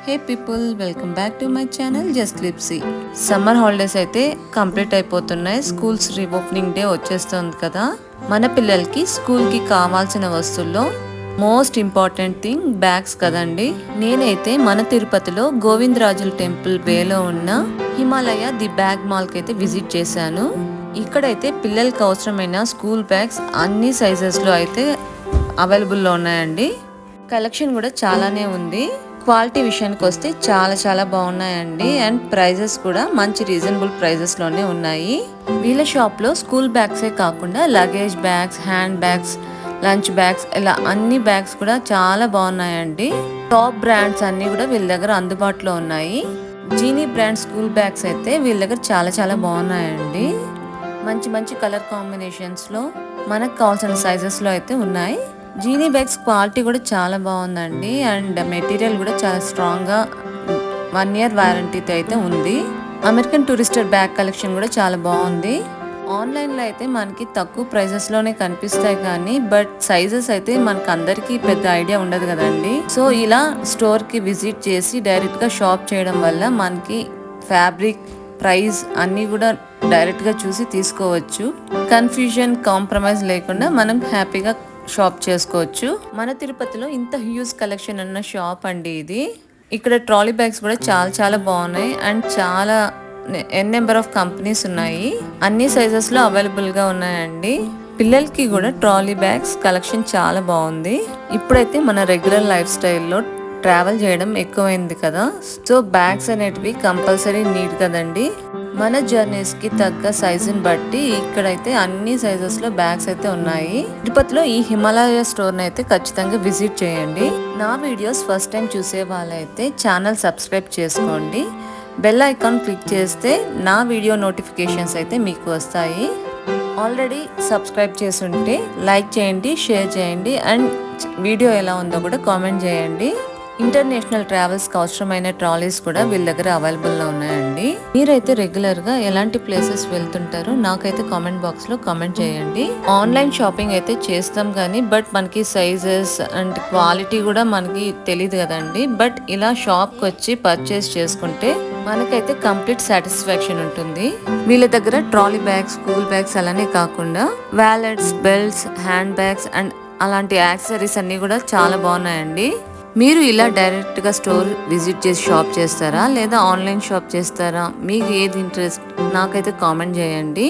Hey people, welcome back to my channel just Lipsy. Summer holidays అయితే complete అయిపోతున్నాయి. Schools reopening day వచ్చేస్తుంది కదా. మన పిల్లలకి స్కూల్కి కావాల్సిన వస్తువుల్లో మోస్ట్ ఇంపార్టెంట్ థింగ్ బ్యాగ్స్ కదండి. నేనైతే మన తిరుపతిలో గోవిందరాజుల టెంపుల్ వేలో ఉన్న హిమాలయ ది బ్యాగ్ మాల్కి అయితే విజిట్ చేశాను. ఇక్కడైతే పిల్లలకి అవసరమైన స్కూల్ బ్యాగ్స్ అన్ని సైజెస్లో అయితే అవైలబుల్లో ఉన్నాయండి. కలెక్షన్ కూడా చాలానే ఉంది. క్వాలిటీ విషయానికి వస్తే చాలా బాగున్నాయండి. అండ్ ప్రైజెస్ కూడా మంచి రీజనబుల్ ప్రైజెస్లోనే ఉన్నాయి. వీళ్ళ షాప్లో స్కూల్ బ్యాగ్సే కాకుండా luggage bags, hand bags, lunch bags, ఇలా అన్ని బ్యాగ్స్ కూడా చాలా బాగున్నాయండి. టాప్ బ్రాండ్స్ అన్నీ కూడా వీళ్ళ దగ్గర అందుబాటులో ఉన్నాయి. జీనీ బ్రాండ్ స్కూల్ బ్యాగ్స్ అయితే వీళ్ళ దగ్గర చాలా బాగున్నాయండి. మంచి కలర్ కాంబినేషన్స్లో మనకు కావాల్సిన సైజెస్లో అయితే ఉన్నాయి. జీనీ బ్యాగ్స్ క్వాలిటీ కూడా చాలా బాగుందండి. అండ్ మెటీరియల్ కూడా చాలా స్ట్రాంగ్గా 1 year వారంటీతో అయితే ఉంది. అమెరికన్ టూరిస్టర్ బ్యాగ్ కలెక్షన్ కూడా చాలా బాగుంది. ఆన్లైన్లో అయితే మనకి తక్కువ ప్రైజెస్లోనే కనిపిస్తాయి కానీ బట్ సైజెస్ అయితే మనకు అందరికీ పెద్ద ఐడియా ఉండదు కదండి. సో ఇలా స్టోర్కి విజిట్ చేసి డైరెక్ట్గా షాప్ చేయడం వల్ల మనకి ఫ్యాబ్రిక్, ప్రైస్ అన్నీ కూడా డైరెక్ట్గా చూసి తీసుకోవచ్చు. కన్ఫ్యూజన్, కాంప్రమైజ్ లేకుండా మనం హ్యాపీగా షాప్ చేసుకోవచ్చు. మన తిరుపతిలో ఇంత హ్యూజ్ కలెక్షన్ ఉన్న షాప్ అండి ఇది. ఇక్కడ ట్రాలీ బ్యాగ్స్ కూడా చాలా బాగున్నాయి. అండ్ చాలా నెంబర్ ఆఫ్ కంపెనీస్ ఉన్నాయి. అన్ని సైజెస్లో అవైలబుల్గా ఉన్నాయండి. పిల్లలకి కూడా ట్రాలీ బ్యాగ్స్ కలెక్షన్ చాలా బాగుంది. ఇప్పుడైతే మన రెగ్యులర్ లైఫ్ స్టైల్లో ట్రావెల్ చేయడం ఎక్కువైంది కదా. సో బ్యాగ్స్ అనేటివి కంపల్సరీ నీడ్ కదండి. మన జర్నీస్కి తగ్గ సైజుని బట్టి ఇక్కడైతే అన్ని సైజెస్లో బ్యాగ్స్ అయితే ఉన్నాయి. తిరుపతిలో ఈ హిమాలయ స్టోర్ని అయితే ఖచ్చితంగా విజిట్ చేయండి. నా వీడియోస్ ఫస్ట్ టైం చూసే వాళ్ళైతే ఛానల్ సబ్స్క్రైబ్ చేసుకోండి. బెల్ ఐకాన్ క్లిక్ చేస్తే నా వీడియో నోటిఫికేషన్స్ అయితే మీకు వస్తాయి. ఆల్రెడీ సబ్స్క్రైబ్ చేసుంటే లైక్ చేయండి, షేర్ చేయండి. అండ్ వీడియో ఎలా ఉందో కూడా కామెంట్ చేయండి. ఇంటర్నేషనల్ ట్రావెల్స్కి అవసరమైన ట్రాలీస్ కూడా వీళ్ళ దగ్గర అవైలబుల్లో ఉన్నాయండి. మీరైతే రెగ్యులర్గా ఎలాంటి ప్లేసెస్ వెళ్తుంటారో నాకైతే కామెంట్ బాక్స్లో కామెంట్ చేయండి. ఆన్లైన్ షాపింగ్ అయితే చేస్తాం కానీ బట్ మనకి సైజెస్ అండ్ క్వాలిటీ కూడా మనకి తెలియదు కదండి. బట్ ఇలా షాప్కి వచ్చి పర్చేస్ చేసుకుంటే మనకైతే కంప్లీట్ సాటిస్ఫాక్షన్ ఉంటుంది. వీళ్ళ దగ్గర ట్రాలీ బ్యాగ్స్, స్కూల్ బ్యాగ్స్ అలానే కాకుండా wallets, belts, hand bags and అలాంటి యాక్సెసరీస్ అన్నీ కూడా చాలా బాగున్నాయండి. మీరు ఇలా డైరెక్ట్గా స్టోర్ విజిట్ చేసి షాప్ చేస్తారా లేదా ఆన్లైన్ షాప్ చేస్తారా? మీకు ఏది ఇంట్రెస్ట్ నాకైతే కామెంట్ చేయండి.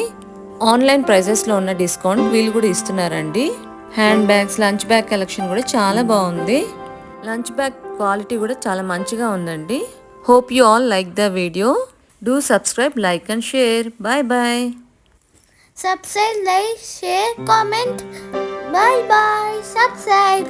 ఆన్లైన్ ప్రైజెస్లో ఉన్న డిస్కౌంట్ వీళ్ళు కూడా ఇస్తున్నారండి. Hand bags, lunch bag collection కూడా చాలా బాగుంది. లంచ్ బ్యాగ్ క్వాలిటీ కూడా చాలా మంచిగా ఉందండి. Hope you all like the video. Do subscribe, like and share. Bye. Subscribe, like, share, comment. Bye. Subscribe.